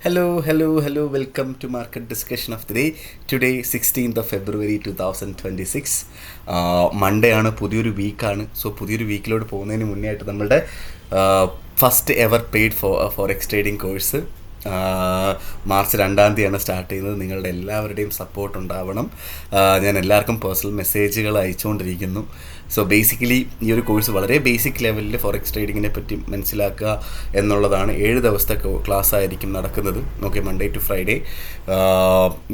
Hello. Welcome to market discussion of the day. Today, 16th of February 2026. Monday ആണ്, പുതിയൊരു വീക്കാണ്. So പുതിയൊരു വീക്കിലോട്ട് പോകുന്നതിന് മുന്നേ ആയിട്ട് നമ്മളുടെ first ever paid forex trading course March 2 തീയതിയാണ് സ്റ്റാർട്ട് ചെയ്യുന്നത്. നിങ്ങളുടെ എല്ലാവരുടെയും സപ്പോർട്ട് ഉണ്ടാവണം. ഞാൻ എല്ലാവർക്കും പേഴ്സണൽ മെസ്സേജുകൾ അയച്ചുകൊണ്ടിരിക്കുന്നു. സോ ബേസിക്കലി ഈ ഒരു കോഴ്സ് വളരെ ബേസിക് ലെവലിൽ ഫോറെക്സ് ട്രേഡിങ്ങിനെ പറ്റി മനസ്സിലാക്കുക എന്നുള്ളതാണ്. 7 ദിവസത്തെ ക്ലാസ് ആയിരിക്കും നടക്കുന്നത്. Okay, Monday to Friday.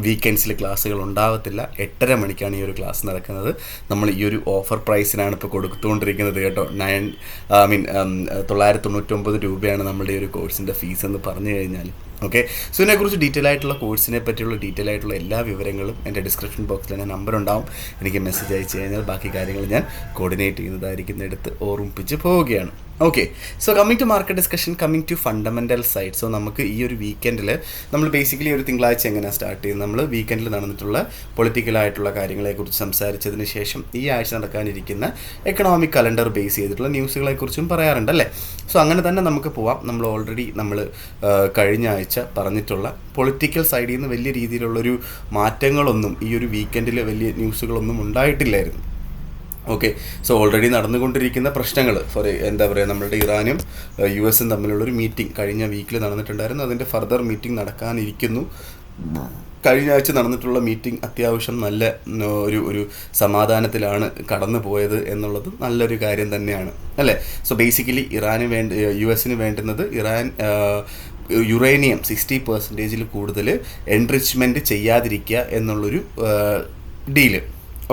വീക്കെൻഡ്സിൽ ക്ലാസ്സുകൾ ഉണ്ടാവത്തില്ല. 8:30 മണിക്കാണ് ഈ ഒരു ക്ലാസ് നടക്കുന്നത്. നമ്മൾ ഈ ഒരു ഓഫർ പ്രൈസിനാണ് ഇപ്പോൾ കൊടുത്തുകൊണ്ടിരിക്കുന്നത് കേട്ടോ. 999 രൂപയാണ് നമ്മളുടെ ഈ ഒരു കോഴ്സിൻ്റെ ഫീസ് എന്ന് പറഞ്ഞു കഴിഞ്ഞാൽ. ഓക്കെ, സോ ഇതിനെക്കുറിച്ച് കോഴ്സിനെ പറ്റിയുള്ള ഡീറ്റെയിൽ ആയിട്ടുള്ള എല്ലാ വിവരങ്ങളും എൻ്റെ ഡിസ്ക്രിപ്ഷൻ ബോക്സിൽ എൻ്റെ നമ്പർ ഉണ്ടാവും. എനിക്ക് മെസ്സേജ് അയച്ചു കഴിഞ്ഞാൽ ബാക്കി കാര്യങ്ങൾ ഞാൻ കോർഡിനേറ്റ് ചെയ്യുന്നതായിരിക്കും, എടുത്ത് ഓർമ്മിപ്പിച്ച് പോവുകയാണ്. Okay, so coming to market discussion, coming to fundamental side. So നമുക്ക് ഈ ഒരു വീക്കെൻഡിൽ നമ്മൾ ബേസിക്കലി ഒരു തിങ്കളാഴ്ച എങ്ങനെയാണ് സ്റ്റാർട്ട് ചെയ്യുന്നത്? നമ്മൾ വീക്കെൻഡിൽ നടന്നിട്ടുള്ള പൊളിറ്റിക്കലായിട്ടുള്ള കാര്യങ്ങളെക്കുറിച്ച് സംസാരിച്ചതിന് ശേഷം ഈ ആഴ്ച നടക്കാനിരിക്കുന്ന എക്കണോമിക് കലണ്ടർ ബേസ് ചെയ്തിട്ടുള്ള ന്യൂസുകളെക്കുറിച്ചും പറയാറുണ്ടല്ലേ. സോ അങ്ങനെ തന്നെ നമുക്ക് പോവാം. നമ്മൾ ഓൾറെഡി കഴിഞ്ഞ ആഴ്ച പറഞ്ഞിട്ടുള്ള പൊളിറ്റിക്കൽ സൈഡിൽ നിന്ന് വലിയ രീതിയിലുള്ളൊരു മാറ്റങ്ങളൊന്നും ഈ ഒരു വീക്കെൻഡിൽ വലിയ ന്യൂസുകളൊന്നും ഉണ്ടായിട്ടില്ലായിരുന്നു. ഓക്കെ, സോ ഓൾറെഡി നടന്നുകൊണ്ടിരിക്കുന്ന പ്രശ്നങ്ങൾ നമ്മളുടെ ഇറാനും US തമ്മിലുള്ളൊരു മീറ്റിംഗ് കഴിഞ്ഞ വീക്കിൽ നടന്നിട്ടുണ്ടായിരുന്നു. അതിൻ്റെ ഫർദർ മീറ്റിംഗ് നടക്കാനിരിക്കുന്നു. കഴിഞ്ഞ ആഴ്ച നടന്നിട്ടുള്ള മീറ്റിംഗ് അത്യാവശ്യം നല്ല ഒരു സമാധാനത്തിലാണ് കടന്നു പോയത് എന്നുള്ളത് നല്ലൊരു കാര്യം തന്നെയാണ് അല്ലേ. സോ ബേസിക്കലി US വേണ്ടുന്നത് യുറേനിയം 60% കൂടുതൽ എൻറിച്ച്മെൻറ്റ് ചെയ്യാതിരിക്കുക എന്നുള്ളൊരു ഡീല്.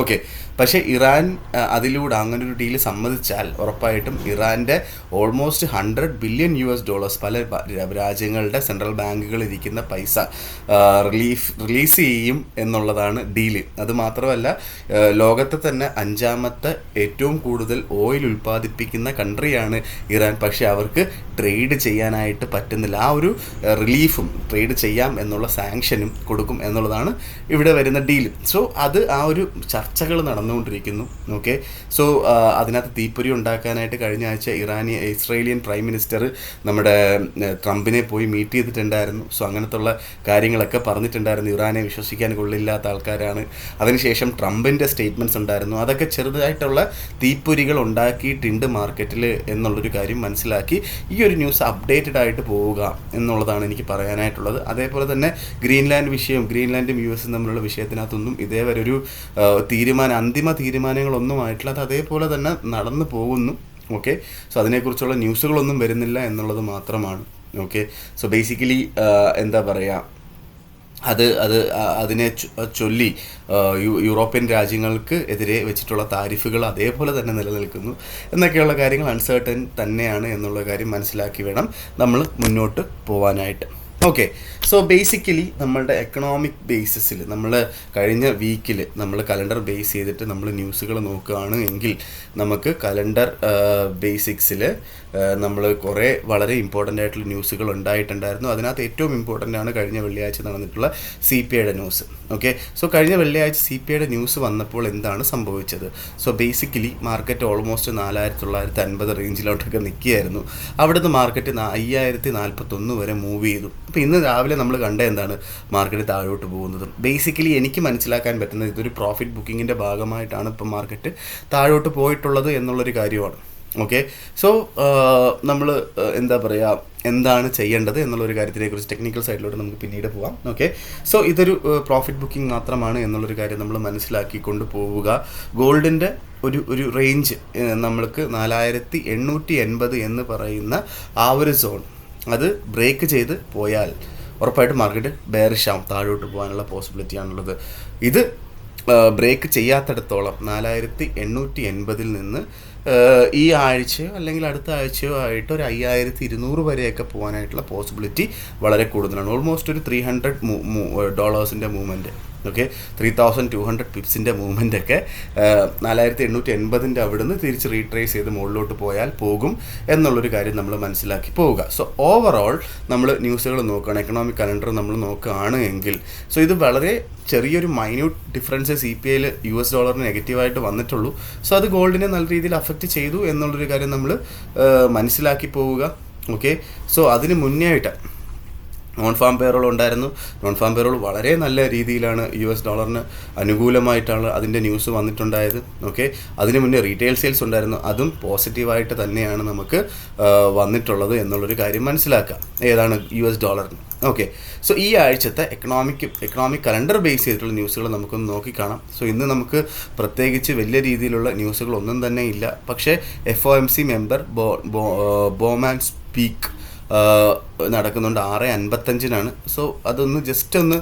ഓക്കെ, പക്ഷേ ഇറാൻ അതിലൂടെ അങ്ങനൊരു ഡീല് സമ്മതിച്ചാൽ ഉറപ്പായിട്ടും ഇറാൻ്റെ ഓൾമോസ്റ്റ് $100 ബില്യൺ പല രാജ്യങ്ങളുടെ സെൻട്രൽ ബാങ്കുകൾ ഇരിക്കുന്ന പൈസ റിലീസ് ചെയ്യും എന്നുള്ളതാണ് ഡീല്. അതുമാത്രമല്ല, ലോകത്തെ തന്നെ 5ാമത്തെ ഏറ്റവും കൂടുതൽ ഓയിൽ ഉൽപ്പാദിപ്പിക്കുന്ന കൺട്രിയാണ് ഇറാൻ. പക്ഷേ അവർക്ക് ട്രേഡ് ചെയ്യാനായിട്ട് പറ്റുന്നില്ല. ആ ഒരു റിലീഫും ട്രേഡ് ചെയ്യാം എന്നുള്ള സാങ്ഷനും കൊടുക്കും എന്നുള്ളതാണ് ഇവിടെ വരുന്ന ഡീല്. സോ അത് ആ ഒരു ചർച്ചകൾ നടന്നുകൊണ്ടിരിക്കുന്നു. ഓക്കെ, സോ അതിനകത്ത് തീപ്പൊരി ഉണ്ടാക്കാനായിട്ട് കഴിഞ്ഞ ആഴ്ച ഇസ്രേലിയൻ പ്രൈം മിനിസ്റ്റർ നമ്മുടെ ട്രംപിനെ പോയി മീറ്റ് ചെയ്തിട്ടുണ്ടായിരുന്നു. സോ അങ്ങനത്തുള്ള കാര്യങ്ങളൊക്കെ പറഞ്ഞിട്ടുണ്ടായിരുന്നു. ഇറാനെ വിശ്വസിക്കാൻ കൊള്ളില്ലാത്ത ആൾക്കാരാണ്. അതിനുശേഷം ട്രംപിൻ്റെ സ്റ്റേറ്റ്മെൻറ്റ്സ് ഉണ്ടായിരുന്നു. അതൊക്കെ ചെറുതായിട്ടുള്ള തീപ്പൊരികൾ ഉണ്ടാക്കിയിട്ടുണ്ട് മാർക്കറ്റിൽ എന്നുള്ളൊരു കാര്യം മനസ്സിലാക്കി ഈ ഒരു ന്യൂസ് അപ്ഡേറ്റഡ് ആയിട്ട് പോവുക എന്നുള്ളതാണ് എനിക്ക് പറയാനായിട്ടുള്ളത്. അതേപോലെ തന്നെ ഗ്രീൻലാൻഡും US തമ്മിലുള്ള വിഷയത്തിനകത്തൊന്നും ഇതേവരെ ഒരു അന്തിമ തീരുമാനങ്ങളൊന്നും ആയിട്ടില്ല. അത് അതേപോലെ തന്നെ നടന്നു പോകുന്നു. ഓക്കെ, സോ അതിനെക്കുറിച്ചുള്ള ന്യൂസുകളൊന്നും വരുന്നില്ല എന്നുള്ളത് മാത്രമാണ്. ഓക്കെ, സോ ബേസിക്കലി അതിനെ ചൊല്ലി യൂറോപ്യൻ രാജ്യങ്ങൾക്ക് എതിരെ വെച്ചിട്ടുള്ള താരിഫുകൾ അതേപോലെ തന്നെ നിലനിൽക്കുന്നു എന്നൊക്കെയുള്ള കാര്യങ്ങൾ അൺസർട്ടൻ തന്നെയാണ് എന്നുള്ള കാര്യം മനസ്സിലാക്കി വേണം നമ്മൾ മുന്നോട്ട് പോകാനായിട്ട്. ഓക്കെ, സോ ബേസിക്കലി നമ്മളുടെ എക്കണോമിക് ബേസിസിൽ നമ്മൾ കഴിഞ്ഞ വീക്കിൽ നമ്മൾ കലണ്ടർ ബേസ് ചെയ്തിട്ട് നമ്മൾ ന്യൂസുകൾ നോക്കുകയാണ് എങ്കിൽ നമുക്ക് കലണ്ടർ ബേസിക്സിൽ നമ്മൾ കുറേ വളരെ ഇമ്പോർട്ടൻ്റ് ആയിട്ടുള്ള ന്യൂസുകൾ ഉണ്ടായിട്ടുണ്ടായിരുന്നു. അതിനകത്ത് ഏറ്റവും ഇമ്പോർട്ടൻ്റ് ആണ് കഴിഞ്ഞ വെള്ളിയാഴ്ച നടന്നിട്ടുള്ള CPIയുടെ ന്യൂസ്. ഓക്കെ, സോ കഴിഞ്ഞ വെള്ളിയാഴ്ച CPIയുടെ ന്യൂസ് വന്നപ്പോൾ എന്താണ് സംഭവിച്ചത്? സോ ബേസിക്കലി മാർക്കറ്റ് ഓൾമോസ്റ്റ് 4950 റേഞ്ചിലോട്ടൊക്കെ നിൽക്കുകയായിരുന്നു. അവിടുന്ന് മാർക്കറ്റ് 5041 വരെ മൂവ് ചെയ്തു. അപ്പോൾ ഇന്ന് രാവിലെ നമ്മൾ കണ്ട എന്താണ് മാർക്കറ്റ് താഴോട്ട് പോകുന്നത്? ബേസിക്കലി എനിക്ക് മനസ്സിലാക്കാൻ പറ്റുന്നത് ഇതൊരു പ്രോഫിറ്റ് ബുക്കിങ്ങിൻ്റെ ഭാഗമായിട്ടാണ് ഇപ്പോൾ മാർക്കറ്റ് താഴോട്ട് പോയിട്ടുള്ളത് എന്നുള്ളൊരു കാര്യമാണ്. ഓക്കെ, സോ നമ്മൾ എന്താണ് ചെയ്യേണ്ടത് എന്നുള്ളൊരു കാര്യത്തിനെക്കുറിച്ച് ടെക്നിക്കൽ സൈഡിലോട്ട് നമുക്ക് പിന്നീട് പോവാം. ഓക്കെ, സോ ഇതൊരു പ്രോഫിറ്റ് ബുക്കിംഗ് മാത്രമാണ് എന്നുള്ളൊരു കാര്യം നമ്മൾ മനസ്സിലാക്കിക്കൊണ്ട് പോവുക. ഗോൾഡിൻ്റെ ഒരു റേഞ്ച് നമ്മൾക്ക് 4880 എന്ന് പറയുന്ന ആ ഒരു സോൺ അത് ബ്രേക്ക് ചെയ്ത് പോയാൽ ഉറപ്പായിട്ട് മാർക്കറ്റ് ബെയറിഷ് ആവും, താഴോട്ട് പോകാനുള്ള പോസിബിലിറ്റി ആണുള്ളത്. ഇത് ബ്രേക്ക് ചെയ്യാത്തിടത്തോളം 4880 നിന്ന് ഈ ആഴ്ചയോ അല്ലെങ്കിൽ അടുത്ത ആഴ്ചയോ ആയിട്ട് ഒരു 5200 വരെയൊക്കെ പോകാനായിട്ടുള്ള പോസിബിലിറ്റി വളരെ കൂടുതലാണ്. ഓൾമോസ്റ്റ് ഒരു $300 മൂവ്മെൻറ്റ്. ഓക്കെ, 3200 പിപ്സിൻ്റെ മൂവ്മെൻറ്റൊക്കെ 4880 അവിടുന്ന് തിരിച്ച് റീട്രേസ് ചെയ്ത് മുകളിലോട്ട് പോയാൽ പോകും എന്നുള്ളൊരു കാര്യം നമ്മൾ മനസ്സിലാക്കി പോവുക. സോ ഓവറോൾ നമ്മൾ ന്യൂസുകൾ നോക്കുകയാണ്, എക്കണോമിക് കലണ്ടർ നമ്മൾ നോക്കുകയാണ് എങ്കിൽ സോ ഇത് വളരെ ചെറിയൊരു മൈന്യൂട്ട് ഡിഫറൻസ് CPIയിൽ US ഡോളറിന് നെഗറ്റീവായിട്ട് വന്നിട്ടുള്ളൂ. സോ അത് ഗോൾഡിനെ നല്ല രീതിയിൽ അഫക്റ്റ് ചെയ്തു എന്നുള്ളൊരു കാര്യം നമ്മൾ മനസ്സിലാക്കി പോവുക. ഓക്കെ, സോ അതിന് മുന്നേ ആയിട്ട് നോൺ ഫാം പേറോൾ ഉണ്ടായിരുന്നു. നോൺ ഫാം പേറോൾ വളരെ നല്ല രീതിയിലാണ് US$ അനുകൂലമായിട്ടാണ് അതിൻ്റെ ന്യൂസ് വന്നിട്ടുണ്ടായത്. ഓക്കെ, അതിന് മുന്നേ റീറ്റെയിൽ സെയിൽസ് ഉണ്ടായിരുന്നു, അതും പോസിറ്റീവായിട്ട് തന്നെയാണ് നമുക്ക് വന്നിട്ടുള്ളത് എന്നുള്ളൊരു കാര്യം മനസ്സിലാക്കാം. ഏതാണ്? US$. ഓക്കെ, സോ ഈ ആഴ്ചത്തെ എക്കണോമിക് കലണ്ടർ ബേസ് ചെയ്തിട്ടുള്ള ന്യൂസുകൾ നമുക്കൊന്ന് നോക്കിക്കാണാം. സോ ഇന്ന് നമുക്ക് പ്രത്യേകിച്ച് വലിയ രീതിയിലുള്ള ന്യൂസുകളൊന്നും തന്നെ ഇല്ല. പക്ഷേ FOMC മെമ്പർ ബോമാൻ സ്പീക്ക് നടക്കുന്നുണ്ട് 6:55. സോ അതൊന്ന് ജസ്റ്റ് ഒന്ന്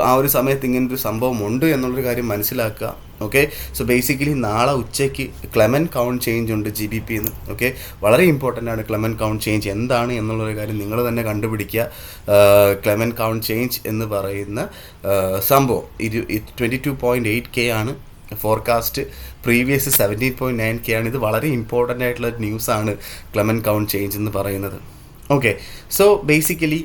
ആ ഒരു സമയത്ത് ഇങ്ങനൊരു സംഭവം ഉണ്ട് എന്നുള്ളൊരു കാര്യം മനസ്സിലാക്കുക. ഓക്കെ, സോ ബേസിക്കലി നാളെ ഉച്ചയ്ക്ക് ക്ലെമൻറ്റ് കൗണ്ട് ചേഞ്ച് ഉണ്ട് GBP. ഓക്കെ, വളരെ ഇമ്പോർട്ടൻ്റ് ആണ് ക്ലെമൻറ്റ് കൗണ്ട് ചേഞ്ച് എന്താണ് എന്നുള്ളൊരു കാര്യം നിങ്ങൾ തന്നെ കണ്ടുപിടിക്കുക. ക്ലെമൻറ്റ് കൗണ്ട് ചേഞ്ച് എന്ന് പറയുന്ന സംഭവം 22.8K ആണ് ഫോർകാസ്റ്റ്. പ്രീവിയസ് 17.9K ആണ്. ഇത് വളരെ ഇമ്പോർട്ടൻ്റ് ആയിട്ടുള്ള ന്യൂസാണ് ക്ലെമൻറ്റ് കൗണ്ട് ചേഞ്ച് എന്ന് പറയുന്നത്. ഓക്കെ, സോ ബേസിക്കലി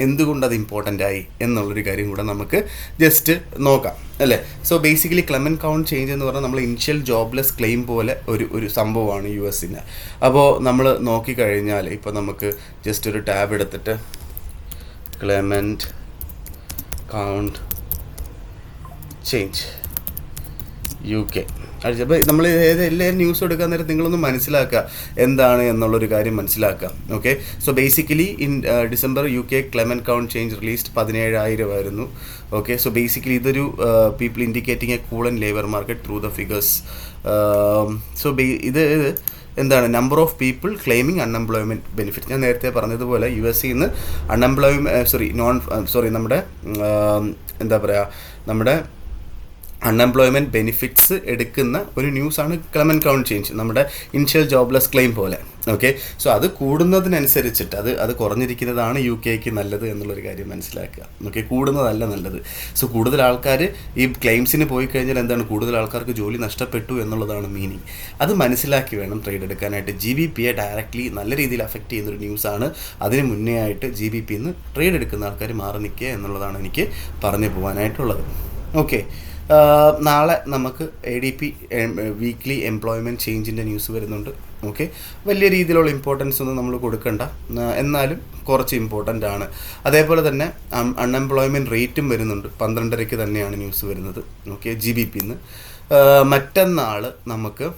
എന്തുകൊണ്ട് അത് ഇമ്പോർട്ടൻ്റ് ആയി എന്നുള്ളൊരു കാര്യം കൂടെ നമുക്ക് ജസ്റ്റ് നോക്കാം അല്ലേ. So basically Clement count change എന്ന് പറഞ്ഞാൽ നമ്മൾ ഇനിഷ്യൽ ജോബ്ലെസ് ക്ലെയിം പോലെ ഒരു സംഭവമാണ് US-ന്. അപ്പോൾ നമ്മൾ നോക്കിക്കഴിഞ്ഞാൽ ഇപ്പോൾ നമുക്ക് ജസ്റ്റ് ഒരു ടാബ് എടുത്തിട്ട് ക്ലെമൻറ്റ് കൗണ്ട് ചേഞ്ച് UK അടിച്ചപ്പോൾ നമ്മൾ എല്ലാ ന്യൂസും എടുക്കാൻ നേരം നിങ്ങളൊന്ന് മനസ്സിലാക്കുക എന്താണ് എന്നുള്ളൊരു കാര്യം മനസ്സിലാക്കുക. Okay, so basically in December UK Clement count change released 17,000 ആയിരുന്നു. ഓക്കെ, സോ ബേസിക്കലി ഇതൊരു people indicating A cool and labour market through the figures. So ഇത് എന്താണ്? Number of people claiming unemployment benefit. ഞാൻ നേരത്തെ പറഞ്ഞതുപോലെ US-ന്ന് നമ്മുടെ എന്താ പറയുക, നമ്മുടെ അൺഎംപ്ലോയ്മെൻറ്റ് ബെനിഫിറ്റ്സ് എടുക്കുന്ന ഒരു ന്യൂസാണ് ക്ലെമൻറ്റ് കൗണ്ട് ചേഞ്ച്, നമ്മുടെ ഇനിഷ്യൽ ജോബ്ലെസ് ക്ലെയിം പോലെ. ഓക്കെ, സോ അത് കൂടുന്നതിനനുസരിച്ചിട്ട് അത് കുറഞ്ഞിരിക്കുന്നതാണ് UK-ക്ക് നല്ലത് എന്നുള്ളൊരു കാര്യം മനസ്സിലാക്കുക. ഓക്കെ, കൂടുന്നതല്ല നല്ലത്. സോ കൂടുതൽ ആൾക്കാർ ഈ ക്ലെയിംസിന് പോയി കഴിഞ്ഞാൽ എന്താണ്? കൂടുതൽ ആൾക്കാർക്ക് ജോലി നഷ്ടപ്പെട്ടു എന്നുള്ളതാണ് മീനിങ്. അത് മനസ്സിലാക്കി വേണം ട്രേഡ് എടുക്കാനായിട്ട്. GBP-യെ ഡയറക്റ്റ്ലി നല്ല രീതിയിൽ അഫക്റ്റ് ചെയ്യുന്നൊരു ന്യൂസാണ്. അതിന് മുന്നേ ആയിട്ട് GBP-ന്ന് ട്രേഡ് എടുക്കുന്ന ആൾക്കാർ മാറി നിൽക്കുക എന്നുള്ളതാണ് എനിക്ക് പറഞ്ഞു പോകാനായിട്ടുള്ളത്. ഓക്കെ, നാളെ നമുക്ക് ADP വീക്ക്ലി എംപ്ലോയ്മെൻറ്റ് ചേഞ്ചിൻ്റെ ന്യൂസ് വരുന്നുണ്ട്. ഓക്കെ, വലിയ രീതിയിലുള്ള ഇമ്പോർട്ടൻസ് ഒന്നും നമ്മൾ കൊടുക്കണ്ട, എന്നാലും കുറച്ച് ഇമ്പോർട്ടൻ്റ് ആണ്. അതേപോലെ തന്നെ അൺഎംപ്ലോയ്മെൻറ്റ് റേറ്റും വരുന്നുണ്ട്. 12:30 തന്നെയാണ് ന്യൂസ് വരുന്നത്. ഓക്കെ, GBP-ന്ന്. മറ്റന്നാൾ നമുക്ക്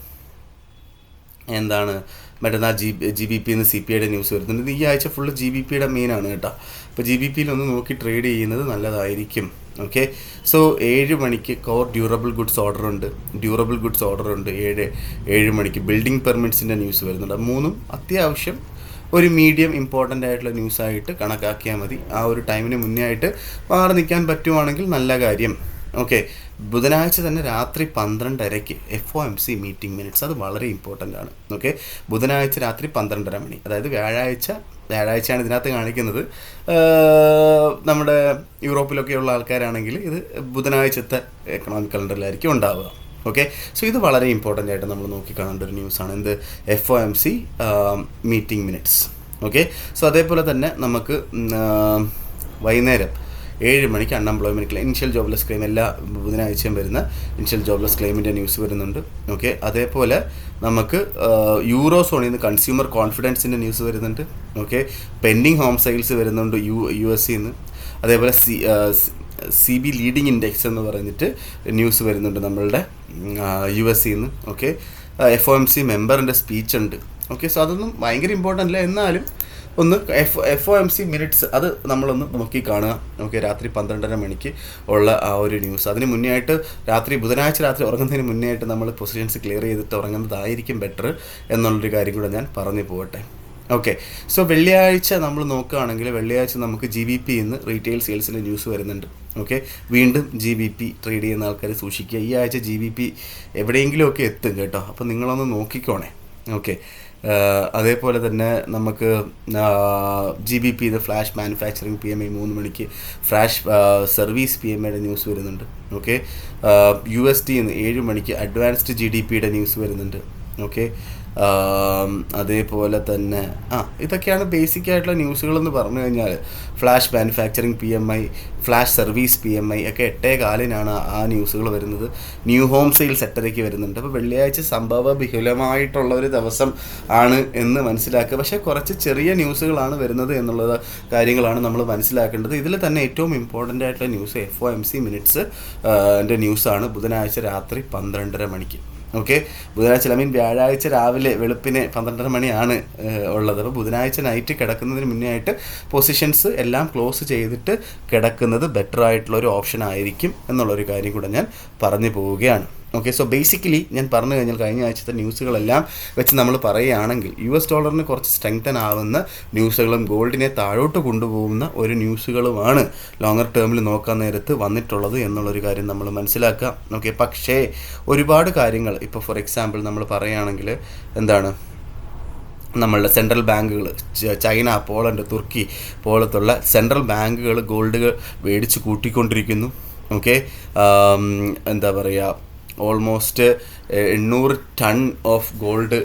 എന്താണ്? മറ്റന്നാൾ GBP-ന്ന് CPI-യുടെ ന്യൂസ് വരുന്നുണ്ട്. ഈ ആഴ്ച ഫുള്ള് GBP-യുടെ മെയിനാണ് കേട്ടോ. അപ്പോൾ GBP-യിൽ നോക്കി ട്രേഡ് ചെയ്യുന്നത് നല്ലതായിരിക്കും. ഓക്കെ, സോ 7 മണിക്ക് കോർ ഡ്യൂറബിൾ ഗുഡ്സ് ഓർഡർ ഉണ്ട്. 7 മണിക്ക് ബിൽഡിംഗ് പെർമിറ്റ്സിൻ്റെ ന്യൂസ് വരുന്നുണ്ട്. മൂന്നും അത്യാവശ്യം ഒരു മീഡിയം ഇമ്പോർട്ടൻ്റ് ആയിട്ടുള്ള ന്യൂസായിട്ട് കണക്കാക്കിയാൽ മതി. ആ ഒരു ടൈമിന് മുന്നേ ആയിട്ട് മാറി നിൽക്കാൻ പറ്റുവാണെങ്കിൽ നല്ല കാര്യം. ഓക്കെ, ബുധനാഴ്ച തന്നെ രാത്രി 12:30 FOMC മീറ്റിംഗ് മിനിറ്റ്സ്. അത് വളരെ ഇമ്പോർട്ടൻ്റ് ആണ്. ഓക്കെ, ബുധനാഴ്ച രാത്രി 12:30 മണി, അതായത് വ്യാഴാഴ്ചയാണ് ഇതിനകത്ത് കാണിക്കുന്നത്. നമ്മുടെ യൂറോപ്പിലൊക്കെയുള്ള ആൾക്കാരാണെങ്കിൽ ഇത് ബുധനാഴ്ചത്തെ എക്കണോമിക് കലണ്ടറിലായിരിക്കും ഉണ്ടാവുക. ഓക്കെ, സോ ഇത് വളരെ ഇമ്പോർട്ടൻ്റ് ആയിട്ട് നമ്മൾ നോക്കിക്കാണേണ്ട ഒരു ന്യൂസാണ്. എന്ത്? FOMC meeting minutes. Okay, so അതേപോലെ തന്നെ നമുക്ക് വൈകുന്നേരം 7 മണിക്ക് unemployment claim, initial jobless claim, എല്ലാ ബുധനാഴ്ചയും വരുന്ന ഇനിഷ്യൽ ജോബ്ലെസ് ക്ലെയിമിൻ്റെ ന്യൂസ് വരുന്നുണ്ട്. ഓക്കെ, അതേപോലെ നമുക്ക് യൂറോ സോണിൽ നിന്ന് കൺസ്യൂമർ കോൺഫിഡൻസിൻ്റെ ന്യൂസ് വരുന്നുണ്ട്. ഓക്കെ, പെൻഡിങ് ഹോം സെയിൽസ് വരുന്നുണ്ട് US-ന്ന്. അതേപോലെ CB ലീഡിങ് ഇൻഡെക്സ് എന്ന് പറഞ്ഞിട്ട് ന്യൂസ് വരുന്നുണ്ട് നമ്മളുടെ US-ന്ന്. ഓക്കെ, FOMC മെമ്പറിൻ്റെ സ്പീച്ച് ഉണ്ട്. ഓക്കെ, സോ അതൊന്നും ഭയങ്കര ഇമ്പോർട്ടൻ്റ് അല്ല, എന്നാലും ഒന്ന് FOMC മിനിറ്റ്സ് അത് നമ്മളൊന്ന് നോക്കി കാണുക. ഓക്കെ, രാത്രി 12:30 മണിക്ക് ഉള്ള ആ ഒരു ന്യൂസ്. അതിന് മുന്നേ ആയിട്ട് ബുധനാഴ്ച രാത്രി ഉറങ്ങുന്നതിന് മുന്നേ ആയിട്ട് നമ്മൾ പൊസിഷൻസ് ക്ലിയർ ചെയ്തിട്ട് ഉറങ്ങുന്നതായിരിക്കും ബെറ്റർ എന്നുള്ളൊരു കാര്യം കൂടെ ഞാൻ പറഞ്ഞു പോകട്ടെ. ഓക്കെ, സോ വെള്ളിയാഴ്ച നമ്മൾ നോക്കുകയാണെങ്കിൽ വെള്ളിയാഴ്ച നമുക്ക് GBP-ന്ന് റീറ്റെയിൽ സെയിൽസിൻ്റെ ന്യൂസ് വരുന്നുണ്ട്. ഓക്കെ, വീണ്ടും GBP ട്രേഡ് ചെയ്യുന്ന ആൾക്കാർ സൂക്ഷിക്കുക. ഈ ആഴ്ച GBP എവിടെയെങ്കിലുമൊക്കെ എത്തും കേട്ടോ, അപ്പോൾ നിങ്ങളൊന്ന് നോക്കിക്കോണേ. ഓക്കെ, അതേപോലെ തന്നെ നമുക്ക് GBP-ന്ന് ഫ്ലാഷ് മാനുഫാക്ചറിങ് PMI 3 മണിക്ക്, ഫ്ലാഷ് സർവീസ് PMI-യുടെ ന്യൂസ് വരുന്നുണ്ട്. ഓക്കെ, USD-ന്ന് 7 മണിക്ക് അഡ്വാൻസ്ഡ് GDP-യുടെ ന്യൂസ് വരുന്നുണ്ട്. ഓക്കെ, അതേപോലെ തന്നെ ഇതൊക്കെയാണ് ബേസിക് ആയിട്ടുള്ള ന്യൂസുകളെന്ന് പറഞ്ഞു കഴിഞ്ഞാൽ. Flash manufacturing PMI, flash service PMI ഒക്കെ 8:15 ആ ന്യൂസുകൾ വരുന്നത്. ന്യൂ ഹോം സെയിൽസ് 8:30 വരുന്നുണ്ട്. അപ്പോൾ വെള്ളിയാഴ്ച സംഭവ ബഹുലമായിട്ടുള്ള ഒരു ദിവസം ആണ് എന്ന് മനസ്സിലാക്കുക. പക്ഷേ കുറച്ച് ചെറിയ ന്യൂസുകളാണ് വരുന്നത് എന്നുള്ളത് കാര്യങ്ങളാണ് നമ്മൾ മനസ്സിലാക്കേണ്ടത്. ഇതിൽ തന്നെ ഏറ്റവും ഇമ്പോർട്ടൻ്റ് ആയിട്ടുള്ള ന്യൂസ് FOMC മിനിറ്റ്സ് ൻ്റെ ന്യൂസാണ് ബുധനാഴ്ച രാത്രി 12:30 മണിക്ക്. ഓക്കെ, ബുധനാഴ്ച വ്യാഴാഴ്ച രാവിലെ വെളുപ്പിന് 12:30 മണിയാണ് ഉള്ളത്. അപ്പോൾ ബുധനാഴ്ച നൈറ്റ് കിടക്കുന്നതിന് മുന്നേ ആയിട്ട് പൊസിഷൻസ് എല്ലാം ക്ലോസ് ചെയ്തിട്ട് കിടക്കുന്നത് ബെറ്റർ ആയിട്ടുള്ളൊരു ഓപ്ഷൻ ആയിരിക്കും എന്നുള്ളൊരു കാര്യം കൂടെ ഞാൻ പറഞ്ഞു പോവുകയാണ്. ഓക്കെ, സോ ബേസിക്കലി ഞാൻ പറഞ്ഞു കഴിഞ്ഞാൽ കഴിഞ്ഞ ആഴ്ചത്തെ ന്യൂസുകളെല്ലാം വെച്ച് നമ്മൾ പറയുകയാണെങ്കിൽ US ഡോളറിന് കുറച്ച് സ്ട്രെങ്തൻ ആവുന്ന ന്യൂസുകളും ഗോൾഡിനെ താഴോട്ട് കൊണ്ടുപോകുന്ന ഒരു ന്യൂസുകളുമാണ് ലോങ്ങർ ടേമിൽ നോക്കാൻ നേരത്ത് വന്നിട്ടുള്ളത് എന്നുള്ളൊരു കാര്യം നമ്മൾ മനസ്സിലാക്കുക. ഓക്കെ, പക്ഷേ ഒരുപാട് കാര്യങ്ങൾ ഇപ്പോൾ ഫോർ എക്സാമ്പിൾ നമ്മൾ പറയുകയാണെങ്കിൽ എന്താണ് നമ്മളുടെ സെൻട്രൽ ബാങ്കുകൾ, ചൈന, പോളണ്ട്, തുർക്കി പോലത്തുള്ള സെൻട്രൽ ബാങ്കുകൾ ഗോൾഡ് മേടിച്ച് കൂട്ടിക്കൊണ്ടിരിക്കുന്നു. ഓക്കെ, എന്താ പറയുക, ഓൾമോസ്റ്റ് 800 ടൺ ഓഫ് ഗോൾഡ്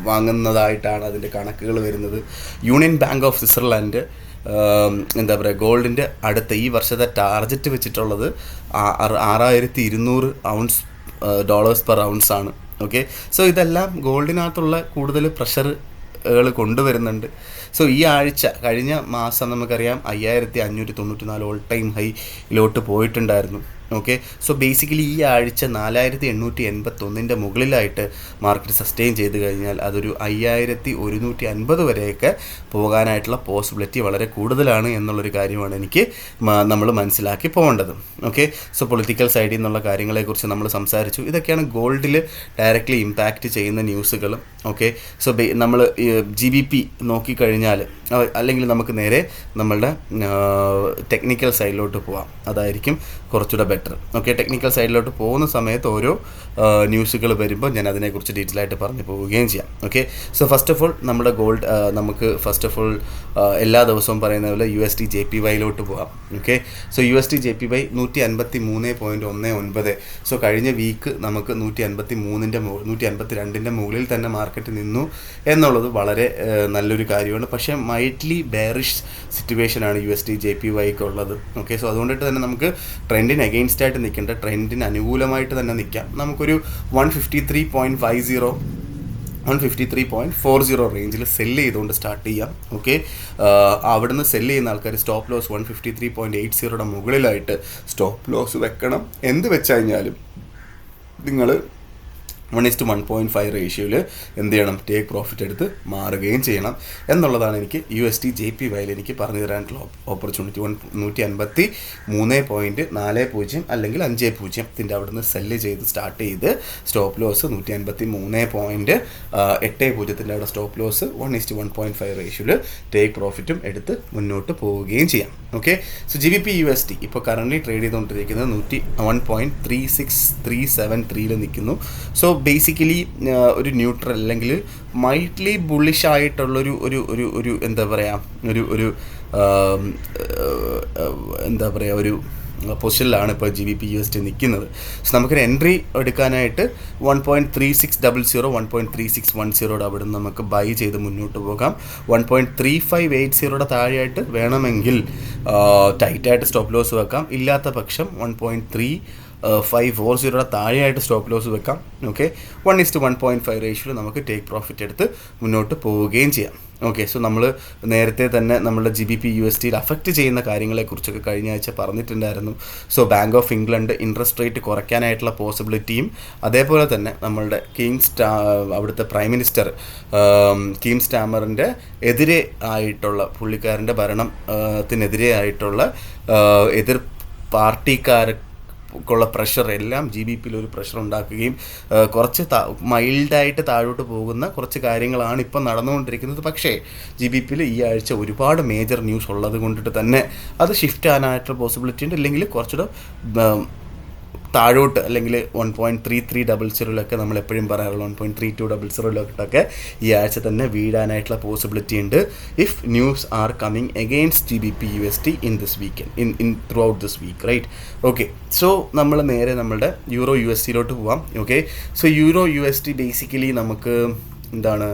വാങ്ങുന്നതായിട്ടാണ് അതിൻ്റെ കണക്കുകൾ വരുന്നത്. യൂണിയൻ ബാങ്ക് ഓഫ് സ്വിറ്റ്സർലാൻഡ് എന്താ പറയുക, ഗോൾഡിൻ്റെ അടുത്ത ഈ വർഷത്തെ ടാർജറ്റ് വെച്ചിട്ടുള്ളത് 6200 ഔൺസ് ഡോളേഴ്സ് പെർ ഔൺസ് ആണ്. ഓക്കെ, സോ ഇതെല്ലാം ഗോൾഡിനകത്തുള്ള കൂടുതൽ പ്രഷർ കൊണ്ടുവരുന്നുണ്ട്. സോ ഈ ആഴ്ച കഴിഞ്ഞ മാസം നമുക്കറിയാം 5594 ഓൾ ടൈം ഹൈയിലോട്ട് പോയിട്ടുണ്ടായിരുന്നു. ഓക്കെ, സോ ബേസിക്കലി ഈ ആഴ്ച 4881 മുകളിലായിട്ട് മാർക്കറ്റ് സസ്റ്റെയിൻ ചെയ്ത് കഴിഞ്ഞാൽ അതൊരു 5150 വരെയൊക്കെ പോകാനായിട്ടുള്ള പോസിബിലിറ്റി വളരെ കൂടുതലാണ് എന്നുള്ളൊരു കാര്യമാണ് നമ്മൾ മനസ്സിലാക്കി പോകേണ്ടത്. ഓക്കെ, സോ പൊളിറ്റിക്കൽ സൈഡിൽ നിന്നുള്ള കാര്യങ്ങളെക്കുറിച്ച് നമ്മൾ സംസാരിച്ചു. ഇതൊക്കെയാണ് ഗോൾഡിൽ ഡയറക്റ്റ്ലി ഇമ്പാക്റ്റ് ചെയ്യുന്ന ന്യൂസുകൾ. ഓക്കെ, സോ നമ്മൾ GBP നോക്കിക്കഴിഞ്ഞാൽ അല്ലെങ്കിൽ നമുക്ക് നേരെ നമ്മളുടെ ടെക്നിക്കൽ സൈഡിലോട്ട് പോവാം, അതായിരിക്കും കുറച്ചുകൂടെ ബെറ്റർ. ഓക്കെ, ടെക്നിക്കൽ സൈഡിലോട്ട് പോകുന്ന സമയത്ത് ഓരോ ന്യൂസുകൾ വരുമ്പോൾ ഞാൻ അതിനെക്കുറിച്ച് ഡീറ്റെയിൽ ആയിട്ട് പറഞ്ഞു പോവുകയും ചെയ്യാം. Okay, so first of all നമ്മുടെ ഗോൾഡ് നമുക്ക് ഫസ്റ്റ് ഓഫ് ഓൾ എല്ലാ ദിവസവും പറയുന്ന പോലെ USD JPYയിലോട്ട് പോകാം. Okay, so USD JPY 153.19. So കഴിഞ്ഞ വീക്ക് നമുക്ക് 152ൻ്റെ മുകളിൽ തന്നെ മാർക്കറ്റ് നിന്നു എന്നുള്ളത് വളരെ നല്ലൊരു കാര്യമാണ്. പക്ഷേ മൈറ്റ്ലി ബെയറിഷ് സിറ്റുവേഷനാണ് USD JPYക്ക് ഉള്ളത്. ഓക്കെ, സോ അതുകൊണ്ടിട്ട് തന്നെ നമുക്ക് ട്രെൻഡിന് അഗെയിൻസ്റ്റ് ആയിട്ട് നിൽക്കേണ്ട, ട്രെൻഡിന് അനുകൂലമായിട്ട് തന്നെ നിൽക്കാം. നമുക്കൊരു 153.50 153.40 റേഞ്ചിൽ സെല്ല് ചെയ്തുകൊണ്ട് സ്റ്റാർട്ട് ചെയ്യാം. ഓക്കെ, അവിടുന്ന് സെല്ല് ചെയ്യുന്ന ആൾക്കാർ സ്റ്റോപ്പ് ലോസ് 153.80 മുകളിലായിട്ട് സ്റ്റോപ്പ് ലോസ് വെക്കണം. എന്ത് വെച്ച് കഴിഞ്ഞാലും നിങ്ങൾ 1:1.5 റേഷ്യോയിൽ എന്ത് ചെയ്യണം, ടേക്ക് പ്രോഫിറ്റ് എടുത്ത് മാറുകയും ചെയ്യണം എന്നുള്ളതാണ് എനിക്ക് USD JPYയിൽ എനിക്ക് പറഞ്ഞു തരാനുള്ള ഓപ്പർച്യൂണിറ്റി. 153.40 അല്ലെങ്കിൽ 50 അവിടുന്ന് സെല്ല് ചെയ്ത് സ്റ്റാർട്ട് ചെയ്ത് സ്റ്റോപ്പ് ലോസ് 153.80 അവിടെ സ്റ്റോപ്പ് ലോസ് 1:1.5 റേഷ്യോയിൽ ടേക്ക് പ്രോഫിറ്റും എടുത്ത് മുന്നോട്ട് പോവുകയും ചെയ്യാം. ഓക്കെ, സോ GBP USD ഇപ്പോൾ കറൻ്റ് ട്രേഡ് ചെയ്തുകൊണ്ടിരിക്കുന്നത് 101.36373 നിൽക്കുന്നു. സോ ബേസിക്കലി ഒരു ന്യൂട്രൽ അല്ലെങ്കിൽ മൈറ്റ്ലി ബുള്ളിഷ് ആയിട്ടുള്ളൊരു ഒരു ഒരു ഒരു എന്താ പറയുക ഒരു പൊസിഷനിലാണ് ഇപ്പോൾ GBP USD നിൽക്കുന്നത്. സോ നമുക്കൊരു എൻട്രി എടുക്കാനായിട്ട് 1.3600 1.3610 അവിടെ നമുക്ക് ബൈ ചെയ്ത് മുന്നോട്ട് പോകാം. 1.3580 താഴെയായിട്ട് വേണമെങ്കിൽ ടൈറ്റായിട്ട് സ്റ്റോപ്പ് ലോസ് വെക്കാം. ഇല്ലാത്ത പക്ഷം 1.3540 താഴെയായിട്ട് സ്റ്റോപ്പ് ലോസ് വെക്കാം. ഓക്കെ, 1:1.5 റേഷ്യോയിൽ നമുക്ക് ടേക്ക് പ്രോഫിറ്റ് എടുത്ത് മുന്നോട്ട് പോവുകയും ചെയ്യാം. ഓക്കെ, സോ നമ്മൾ നേരത്തെ തന്നെ നമ്മളുടെ GBP USDയിൽ അഫക്റ്റ് ചെയ്യുന്ന കാര്യങ്ങളെക്കുറിച്ചൊക്കെ കഴിഞ്ഞ ആഴ്ച പറഞ്ഞിട്ടുണ്ടായിരുന്നു. So bank of England interest rate കുറയ്ക്കാനായിട്ടുള്ള പോസിബിലിറ്റിയും, അതേപോലെ തന്നെ നമ്മളുടെ അവിടുത്തെ പ്രൈം മിനിസ്റ്റർ കീം സ്റ്റാമറിൻ്റെ എതിരെ ആയിട്ടുള്ള പുള്ളിക്കാരൻ്റെ ഭരണത്തിനെതിരെ ആയിട്ടുള്ള എതിർ പാർട്ടിക്കാർക്കുള്ള പ്രഷർ എല്ലാം GBPയിൽ ഒരു പ്രഷർ ഉണ്ടാക്കുകയും കുറച്ച് മൈൽഡായിട്ട് താഴോട്ട് പോകുന്ന കുറച്ച് കാര്യങ്ങളാണ് ഇപ്പം നടന്നുകൊണ്ടിരിക്കുന്നത്. പക്ഷേ GBPയിൽ ഈ ആഴ്ച ഒരുപാട് മേജർ ന്യൂസ് ഉള്ളത് കൊണ്ടിട്ട് തന്നെ അത് ഷിഫ്റ്റ് ആകാനായിട്ടുള്ള പോസിബിലിറ്റി ഉണ്ട്. ഇല്ലെങ്കിൽ കുറച്ചുകൂടെ താഴോട്ട് അല്ലെങ്കിൽ 1.3300 നമ്മൾ എപ്പോഴും പറയാറുള്ള 1.3200 ഈ ആഴ്ച തന്നെ വീഴാനായിട്ടുള്ള പോസിബിലിറ്റി ഉണ്ട് if news are coming against GBP USD in this weekend in throughout this week right. Okay, so നമ്മൾ നേരെ നമ്മളുടെ യൂറോ USD പോവാം. ഓക്കെ, സോ യൂറോ USD ബേസിക്കലി നമുക്ക് എന്താണ്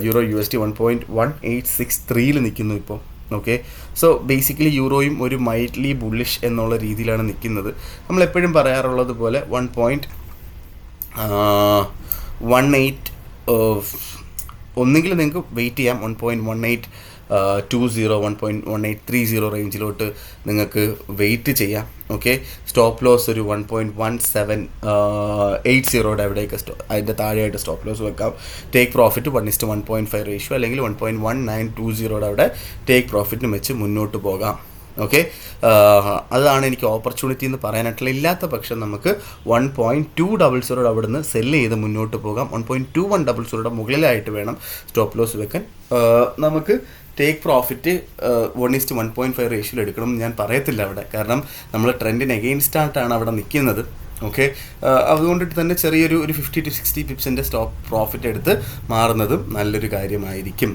യൂറോ USD 1.1863 നിൽക്കുന്നു ഇപ്പോൾ. ഓക്കെ, സോ ബേസിക്കലി യൂറോയും ഒരു മൈൽഡ്ലി ബുള്ളിഷ് എന്നുള്ള രീതിയിലാണ് നിൽക്കുന്നത്. നമ്മളെപ്പോഴും പറയാറുള്ളത് പോലെ 1.18 ഒന്നുകിൽ നിങ്ങൾക്ക് വെയിറ്റ് ചെയ്യാം 1.1820 1.1830 റേഞ്ചിലോട്ട് നിങ്ങൾക്ക് വെയിറ്റ് ചെയ്യാം. ഓക്കെ, സ്റ്റോപ്പ് ലോസ് ഒരു 1.1780 അവിടെയൊക്കെ അതിൻ്റെ താഴെയായിട്ട് സ്റ്റോപ്പ് ലോസ് വെക്കാം. ടേക്ക് പ്രോഫിറ്റ് 1:1.5 റേഷ്യോ അല്ലെങ്കിൽ 1.1920 അവിടെ ടേക്ക് പ്രോഫിറ്റിന് വെച്ച് മുന്നോട്ട് പോകാം. ഓക്കെ, അതാണ് എനിക്ക് ഓപ്പർച്യൂണിറ്റി എന്ന് പറയാനായിട്ടുള്ള. ഇല്ലാത്ത പക്ഷം നമുക്ക് 1.200 അവിടെ നിന്ന് സെല്ല് ചെയ്ത് മുന്നോട്ട് പോകാം. 1.2100 മുകളിലായിട്ട് വേണം സ്റ്റോപ്പ് ലോസ് വെക്കാൻ. നമുക്ക് ടേക്ക് പ്രോഫിറ്റ് 1:1.5 റേഷ്യോയിൽ എടുക്കണം ഞാൻ പറയത്തില്ല അവിടെ, കാരണം നമ്മൾ ട്രെൻഡിന് എഗെയിൻസ്റ്റ് ആയിട്ടാണ് അവിടെ നിൽക്കുന്നത്. ഓക്കെ, അതുകൊണ്ടിട്ട് തന്നെ ചെറിയൊരു 50 to 60 പിപ്സിൻ്റെ സ്റ്റോപ്പ് പ്രോഫിറ്റ് എടുത്ത് മാറുന്നതും നല്ലൊരു കാര്യമായിരിക്കും.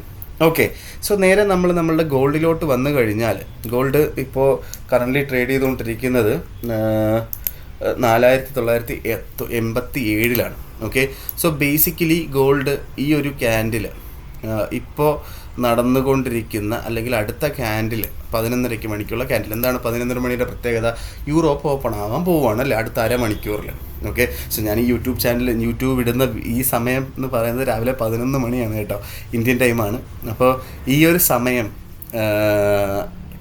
ഓക്കെ, സോ നേരെ നമ്മളുടെ ഗോൾഡിലോട്ട് വന്നു കഴിഞ്ഞാൽ ഗോൾഡ് ഇപ്പോൾ കറൻ്റ്ലി ട്രേഡ് ചെയ്തുകൊണ്ടിരിക്കുന്നത് 4987 ഓക്കെ, സോ ബേസിക്കലി ഗോൾഡ് ഈ ഒരു ക്യാൻഡിൽ ഇപ്പോൾ നടന്നുകൊണ്ടിരിക്കുന്ന അല്ലെങ്കിൽ അടുത്ത ക്യാൻഡിൽ 11:30 മണിക്കുള്ള ക്യാൻഡിൽ എന്താണ് 11:30 മണിയുടെ പ്രത്യേകത? യൂറോപ്പ് ഓപ്പൺ ആവാൻ പോവുകയാണ് അല്ലേ അടുത്ത അരമണിക്കൂറിൽ. ഓക്കെ, സോ ഞാൻ ഈ യൂട്യൂബ് ഇടുന്ന ഈ സമയം എന്ന് പറയുന്നത് രാവിലെ 11 മണിയാണ് കേട്ടോ, ഇന്ത്യൻ ടൈമാണ്. അപ്പോൾ ഈ ഒരു സമയം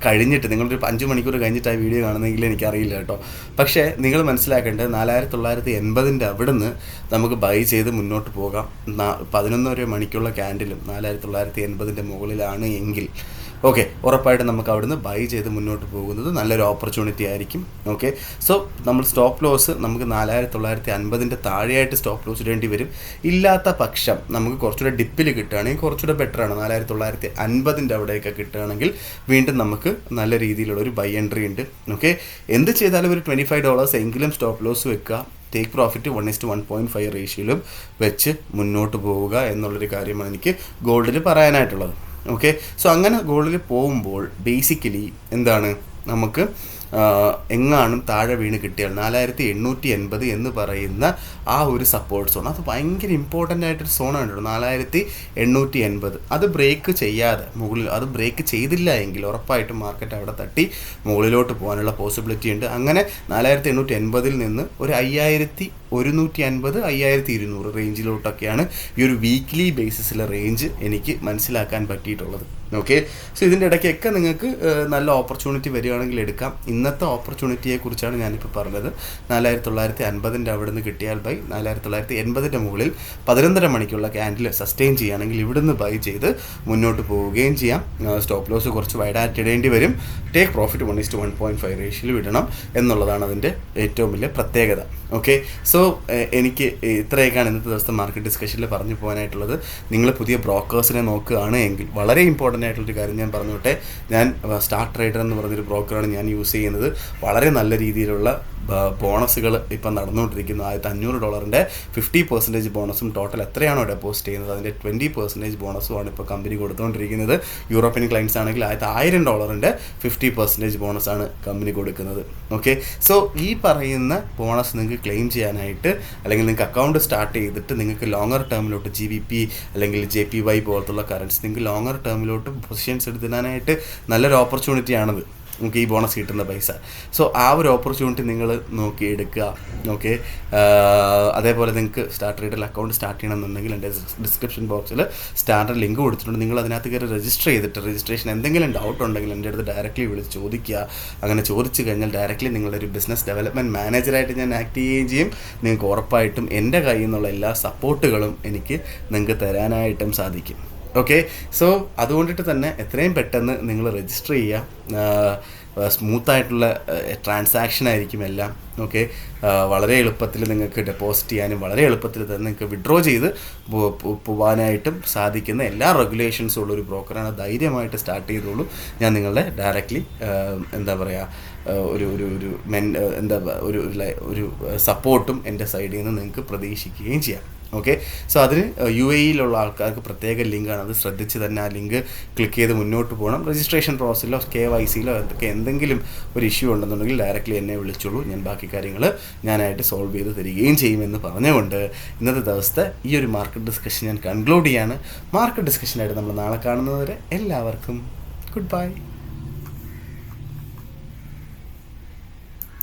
കഴിഞ്ഞിട്ട് നിങ്ങളൊരു 5 മണിക്കൂർ കഴിഞ്ഞിട്ട് ആ വീഡിയോ കാണുന്നെങ്കിൽ എനിക്കറിയില്ല കേട്ടോ. പക്ഷേ നിങ്ങൾ മനസ്സിലാക്കേണ്ടത് 4980 അവിടെ നിന്ന് നമുക്ക് ബൈ ചെയ്ത് മുന്നോട്ട് പോകാം. 11 മണിക്കുള്ള ക്യാൻഡിലും 4980 മുകളിലാണ് എങ്കിൽ ഓക്കെ, ഉറപ്പായിട്ടും നമുക്ക് അവിടുന്ന് ബൈ ചെയ്ത് മുന്നോട്ട് പോകുന്നത് നല്ലൊരു ഓപ്പർച്യൂണിറ്റി ആയിരിക്കും. ഓക്കെ, സോ നമ്മൾ സ്റ്റോപ്പ് ലോസ് നമുക്ക് 4950 താഴെയായിട്ട് സ്റ്റോപ്പ് ലോസ് ഇടേണ്ടി വരും. ഇല്ലാത്ത പക്ഷം നമുക്ക് കുറച്ചുകൂടെ ഡിപ്പിൽ കിട്ടുകയാണെങ്കിൽ കുറച്ചുകൂടെ ബെറ്ററാണ്. 4950 അവിടെയൊക്കെ കിട്ടുകയാണെങ്കിൽ വീണ്ടും നമുക്ക് നല്ല രീതിയിലുള്ളൊരു ബൈ എൻട്രി ഉണ്ട്. ഓക്കെ, എന്ത് ചെയ്താലും ഒരു $25 എങ്കിലും സ്റ്റോപ്പ് ലോസ് വെക്കുക. ടേക്ക് പ്രോഫിറ്റ് 1:1.5 റേഷ്യോയിലും വെച്ച് മുന്നോട്ട് പോവുക എന്നുള്ളൊരു കാര്യമാണ് എനിക്ക് ഗോൾഡിൽ പറയാനായിട്ടുള്ളത്. ഓക്കെ, സോ അങ്ങനെ ഗോൾഡിൽ പോകുമ്പോൾ ബേസിക്കലി എന്താണ് നമുക്ക് എങ്ങാനും താഴെ വീണ് കിട്ടിയാൽ 4880 എന്ന് പറയുന്ന ആ ഒരു സപ്പോർട്ട് സോൺ, അത് ഭയങ്കര ഇമ്പോർട്ടൻ്റ് ആയിട്ടൊരു സോണാണ് കേട്ടോ. 4880 അത് ബ്രേക്ക് ചെയ്യാതെ മുകളിൽ അത് ബ്രേക്ക് ചെയ്തില്ല എങ്കിൽ ഉറപ്പായിട്ടും മാർക്കറ്റ് അവിടെ തട്ടി മുകളിലോട്ട് പോകാനുള്ള പോസിബിലിറ്റി ഉണ്ട്. അങ്ങനെ 4880 നിന്ന് ഒരു 5150 5200 റേഞ്ചിലോട്ടൊക്കെയാണ് ഈ ഒരു വീക്ക്ലി ബേസിസിലെ റേഞ്ച് എനിക്ക് മനസ്സിലാക്കാൻ പറ്റിയിട്ടുള്ളത്. ഓക്കെ, സോ ഇതിൻ്റെ ഇടയ്ക്കൊക്കെ നിങ്ങൾക്ക് നല്ല ഓപ്പർച്യൂണിറ്റി വരികയാണെങ്കിൽ എടുക്കാം. ഇന്നത്തെ ഓപ്പർച്യൂണിറ്റിയെക്കുറിച്ചാണ് ഞാനിപ്പോൾ പറഞ്ഞത്. 4950 അവിടെ നിന്ന് കിട്ടിയാൽ ബൈ, 4980 മുകളിൽ 11:30 മണിക്കുള്ള ക്യാൻഡിൽ സസ്റ്റെയിൻ ചെയ്യുകയാണെങ്കിൽ ഇവിടുന്ന് ബൈ ചെയ്ത് മുന്നോട്ട് പോവുകയും ചെയ്യാം. സ്റ്റോപ്പ് ലോസ് കുറച്ച് വൈഡായിട്ട് ഇടേണ്ടി വരും. ടേക്ക് പ്രോഫിറ്റ് 1:1.5 റേഷ്യോയിൽ വിടണം എന്നുള്ളതാണ് അതിൻ്റെ ഏറ്റവും വലിയ പ്രത്യേകത. ഓക്കെ, സോ എനിക്ക് ഇത്രയൊക്കെയാണ് ഇന്നത്തെ ദിവസത്തെ മാർക്കറ്റ് ഡിസ്കഷനിൽ പറഞ്ഞു പോകാനായിട്ടുള്ളത്. നിങ്ങൾ പുതിയ ബ്രോക്കേഴ്സിനെ നോക്കുകയാണ് എങ്കിൽ വളരെ ഇമ്പോർട്ടൻ്റ് ആയിട്ടുള്ളൊരു കാര്യം ഞാൻ പറഞ്ഞോട്ടെ. ഞാൻ സ്റ്റാർ ട്രേഡർ എന്ന് പറഞ്ഞൊരു ബ്രോക്കറാണ് ഞാൻ യൂസ് ചെയ്യുന്നത്. വളരെ നല്ല രീതിയിലുള്ള ബോണസുകൾ ഇപ്പം നടന്നുകൊണ്ടിരിക്കുന്നു. $500 50% ബോണസും ടോട്ടൽ എത്രയാണോ ഡെപ്പോസിറ്റ് ചെയ്യുന്നത് അതിൻ്റെ 20% ബോണസുമാണ് ഇപ്പോൾ കമ്പനി കൊടുത്തുകൊണ്ടിരിക്കുന്നത്. യൂറോപ്യൻ ക്ലയൻസ് ആണെങ്കിൽ $1000 50% ബോണസാണ് കമ്പനി കൊടുക്കുന്നത്. ഓക്കെ, സോ ഈ പറയുന്ന ബോണസ് നിങ്ങൾക്ക് ക്ലെയിം ചെയ്യാനായിട്ട് അല്ലെങ്കിൽ നിങ്ങൾക്ക് അക്കൗണ്ട് സ്റ്റാർട്ട് ചെയ്തിട്ട് നിങ്ങൾക്ക് ലോങ്ങർ ടേമിലോട്ട് GBP അല്ലെങ്കിൽ JPY പോലത്തുള്ള കറൻസി നിങ്ങൾക്ക് ലോങ്ങർ ടേമിലോട്ട് പൊസിഷൻസ് എടുത്തിടാനായിട്ട് നല്ലൊരു ഓപ്പർച്യൂണിറ്റിയാണത്. നമുക്ക് ഈ ബോണസ് കിട്ടുന്ന പൈസ. സോ ആ ഒരു ഓപ്പർച്യൂണിറ്റി നിങ്ങൾ നോക്കിയെടുക്കുക. ഓക്കെ, അതേപോലെ നിങ്ങൾക്ക് സ്റ്റാർ ട്രേഡിൽ അക്കൗണ്ട് സ്റ്റാർട്ട് ചെയ്യണമെന്നുണ്ടെങ്കിൽ എൻ്റെ ഡിസ്ക്രിപ്ഷൻ ബോക്സിൽ സ്റ്റാർട്ടർ ലിങ്ക് കൊടുത്തിട്ടുണ്ട്. നിങ്ങൾ അതിനകത്ത് കയറി രജിസ്റ്റർ ചെയ്തിട്ട് രജിസ്ട്രേഷൻ എന്തെങ്കിലും ഡൗട്ട് ഉണ്ടെങ്കിൽ എൻ്റെ അടുത്ത് ഡയറക്റ്റ്ലി വിളിച്ച് ചോദിക്കുക. അങ്ങനെ ചോദിച്ചു കഴിഞ്ഞാൽ ഡയറക്റ്റ്ലി നിങ്ങളുടെ ഒരു ബിസിനസ് ഡെവലപ്മെൻറ്റ് മാനേജറായിട്ട് ഞാൻ ആക്ട് ചെയ്യുകയും ചെയ്യും. നിങ്ങൾക്ക് ഉറപ്പായിട്ടും എൻ്റെ കയ്യിൽ നിന്നുള്ള എല്ലാ സപ്പോർട്ടുകളും എനിക്ക് നിങ്ങൾക്ക് തരാനായിട്ടും സാധിക്കും. ഓക്കെ, സോ അതുകൊണ്ടിട്ട് തന്നെ എത്രയും പെട്ടെന്ന് നിങ്ങൾ രജിസ്റ്റർ ചെയ്യുക. സ്മൂത്തായിട്ടുള്ള ട്രാൻസാക്ഷൻ ആയിരിക്കും എല്ലാം. ഓക്കെ, വളരെ എളുപ്പത്തിൽ നിങ്ങൾക്ക് ഡെപ്പോസിറ്റ് ചെയ്യാനും വളരെ എളുപ്പത്തിൽ തന്നെ നിങ്ങൾക്ക് വിഡ്രോ ചെയ്ത് പോകാനായിട്ടും സാധിക്കുന്ന എല്ലാ റെഗുലേഷൻസും ഉള്ളൊരു ബ്രോക്കറാണ്. ധൈര്യമായിട്ട് സ്റ്റാർട്ട് ചെയ്തോളൂ. ഞാൻ നിങ്ങളുടെ ഡയറക്റ്റ്ലി എന്താ പറയുക ഒരു സപ്പോർട്ടും എൻ്റെ സൈഡിൽ നിന്ന് നിങ്ങൾക്ക് പ്രതീക്ഷിക്കുകയും ചെയ്യാം. ഓക്കെ, സോ അതിന് UAE-യിലുള്ള ആൾക്കാർക്ക് പ്രത്യേക ലിങ്കാണ്, അത് ശ്രദ്ധിച്ച് തന്നെ ആ ലിങ്ക് ക്ലിക്ക് ചെയ്ത് മുന്നോട്ട് പോകണം. രജിസ്ട്രേഷൻ പ്രോസസ്സിലോ KYC-യിലോ എന്തെങ്കിലും ഒരു ഇഷ്യൂ ഉണ്ടെന്നുണ്ടെങ്കിൽ ഡയറക്റ്റ്ലി എന്നെ വിളിച്ചോളൂ. ഞാൻ ബാക്കി കാര്യങ്ങൾ ഞാനായിട്ട് സോൾവ് ചെയ്ത് തരികയും ചെയ്യുമെന്ന് പറഞ്ഞുകൊണ്ട് ഇന്നത്തെ ദിവസത്തെ ഈ ഒരു മാർക്കറ്റ് ഡിസ്കഷൻ ഞാൻ കൺക്ലൂഡ് ചെയ്യാണ്. മാർക്കറ്റ് ഡിസ്കഷനായിട്ട് നമ്മൾ നാളെ കാണുന്നതുവരെ എല്ലാവർക്കും ഗുഡ് ബൈ.